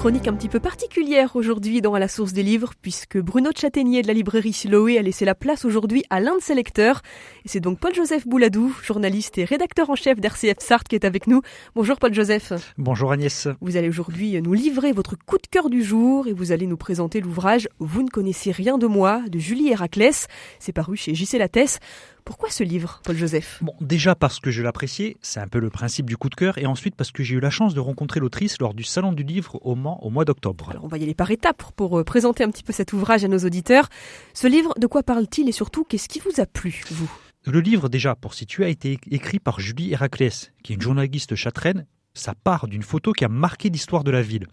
chronique un petit peu particulière aujourd'hui dans À la source des livres, puisque Bruno de Châtaignier de la librairie Siloé a laissé la place aujourd'hui à l'un de ses lecteurs. Et c'est donc Paul-Joseph Bouladou, journaliste et rédacteur en chef d'RCF Sarthe, qui est avec nous. Bonjour Paul-Joseph. Bonjour Agnès. Vous allez aujourd'hui nous livrer votre coup de cœur du jour et vous allez nous présenter l'ouvrage « Vous ne connaissez rien de moi » de Julie Héraclès. C'est paru chez J.C. Lattès. Pourquoi ce livre, Paul-Joseph ? Bon, déjà parce que je l'appréciais, c'est un peu le principe du coup de cœur, et ensuite parce que j'ai eu la chance de rencontrer l'autrice lors du Salon du Livre au Mans au mois d'octobre. Alors on va y aller par étapes pour présenter un petit peu cet ouvrage à nos auditeurs. Ce livre, de quoi parle-t-il et surtout, qu'est-ce qui vous a plu, vous ? Le livre, déjà, pour situer, a été écrit par Julie Héraclès, qui est une journaliste châtelaine. Ça part d'une photo qui a marqué l'histoire de la ville.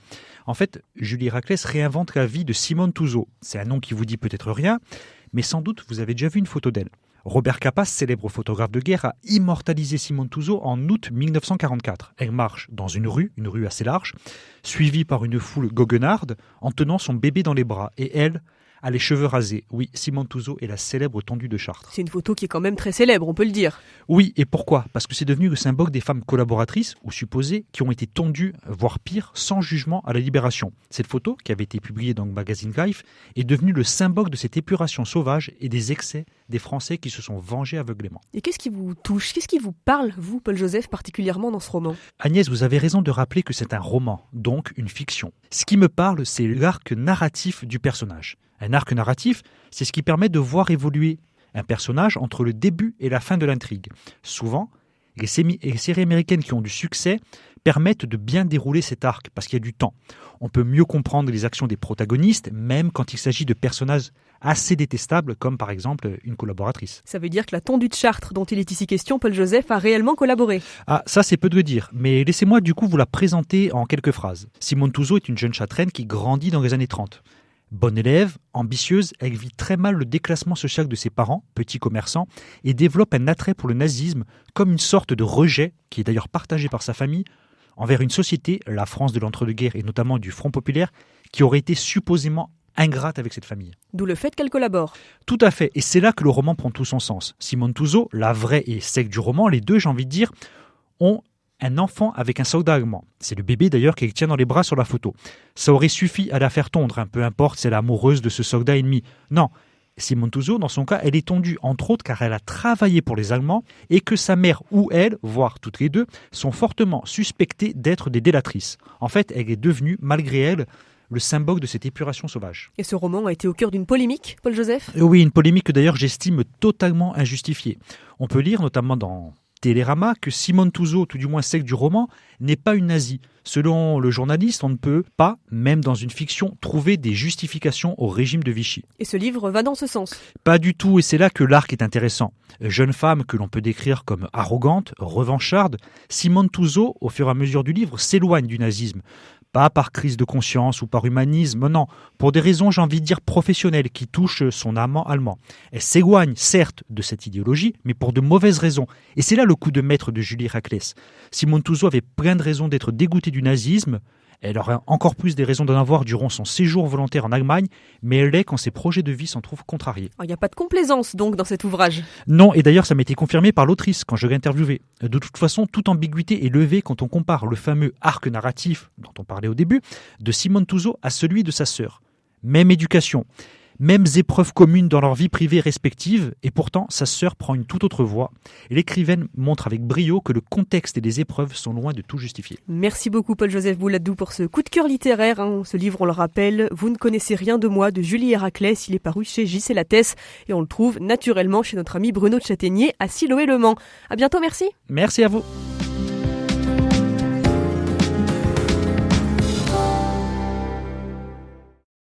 En fait, Julie Héraclès réinvente la vie de Simone Touzeau. C'est un nom qui vous dit peut-être rien, mais sans doute vous avez déjà vu une photo d'elle. Robert Capa, célèbre photographe de guerre, a immortalisé Simone Touzeau en août 1944. Elle marche dans une rue assez large, suivie par une foule goguenarde, en tenant son bébé dans les bras. Et elle a les cheveux rasés. Oui, Simone Touzeau est la célèbre tondue de Chartres. C'est une photo qui est quand même très célèbre, on peut le dire. Oui, et pourquoi ? Parce que c'est devenu le symbole des femmes collaboratrices, ou supposées, qui ont été tondues, voire pire, sans jugement à la Libération. Cette photo, qui avait été publiée dans le magazine Life, est devenue le symbole de cette épuration sauvage et des excès des Français qui se sont vengés aveuglément. Et qu'est-ce qui vous touche ? Qu'est-ce qui vous parle, vous, Paul-Joseph, particulièrement dans ce roman ? Agnès, vous avez raison de rappeler que c'est un roman, donc une fiction. Ce qui me parle, c'est l'arc narratif du personnage. Un arc narratif, c'est ce qui permet de voir évoluer un personnage entre le début et la fin de l'intrigue. Souvent, les séries américaines qui ont du succès permettent de bien dérouler cet arc parce qu'il y a du temps. On peut mieux comprendre les actions des protagonistes, même quand il s'agit de personnages assez détestables, comme par exemple une collaboratrice. Ça veut dire que la tondue de Chartres dont il est ici question, Paul-Joseph, a réellement collaboré. Ah, ça c'est peu de le dire, mais laissez-moi du coup vous la présenter en quelques phrases. Simone Touzeau est une jeune châtelaine qui grandit dans les années 30. Bonne élève, ambitieuse, elle vit très mal le déclassement social de ses parents, petits commerçants, et développe un attrait pour le nazisme comme une sorte de rejet, qui est d'ailleurs partagé par sa famille, envers une société, la France de l'entre-deux-guerres et notamment du Front populaire, qui aurait été supposément ingrate avec cette famille. D'où le fait qu'elle collabore. Tout à fait, et c'est là que le roman prend tout son sens. Simone Touzeau, la vraie et sec du roman, les deux, j'ai envie de dire, ont un enfant avec un soldat allemand. C'est le bébé d'ailleurs qu'elle tient dans les bras sur la photo. Ça aurait suffi à la faire tondre, peu importe si elle est amoureuse de ce soldat ennemi. Non, Simone Touzeau, dans son cas, elle est tondue entre autres car elle a travaillé pour les Allemands et que sa mère ou elle, voire toutes les deux, sont fortement suspectées d'être des délatrices. En fait, elle est devenue, malgré elle, le symbole de cette épuration sauvage. Et ce roman a été au cœur d'une polémique, Paul-Joseph ? Oui, une polémique que d'ailleurs j'estime totalement injustifiée. On peut lire notamment dans Télérama que Simone Touzeau, tout du moins celle du roman, n'est pas une nazie. Selon le journaliste, on ne peut pas, même dans une fiction, trouver des justifications au régime de Vichy. Et ce livre va dans ce sens ? Pas du tout, et c'est là que l'arc est intéressant. Jeune femme que l'on peut décrire comme arrogante, revancharde, Simone Touzeau, au fur et à mesure du livre, s'éloigne du nazisme. Pas par crise de conscience ou par humanisme, non, pour des raisons, j'ai envie de dire, professionnelles qui touchent son amant allemand. Elle s'éloigne, certes, de cette idéologie, mais pour de mauvaises raisons. Et c'est là le coup de maître de Julie Héraclès. Simone Touzeau avait plein de raisons d'être dégoûtée du nazisme. Elle aurait encore plus des raisons d'en avoir durant son séjour volontaire en Allemagne, mais elle l'est quand ses projets de vie s'en trouvent contrariés. Il n'y a pas de complaisance donc dans cet ouvrage ? Non, et d'ailleurs ça m'a été confirmé par l'autrice quand je l'ai interviewée. De toute façon, toute ambiguïté est levée quand on compare le fameux arc narratif dont on parlait au début de Simone Touzeau à celui de sa sœur. Même éducation, mêmes épreuves communes dans leur vie privée respective, et pourtant sa sœur prend une toute autre voie. Et l'écrivaine montre avec brio que le contexte et les épreuves sont loin de tout justifier. Merci beaucoup Paul-Joseph Bouladou pour ce coup de cœur littéraire. Ce livre, on le rappelle, Vous ne connaissez rien de moi de Julie Héraclès. Il est paru chez J.C. Lattès et on le trouve naturellement chez notre ami Bruno de Châtaignier à Siloé-le-Mans. À bientôt, merci. Merci à vous.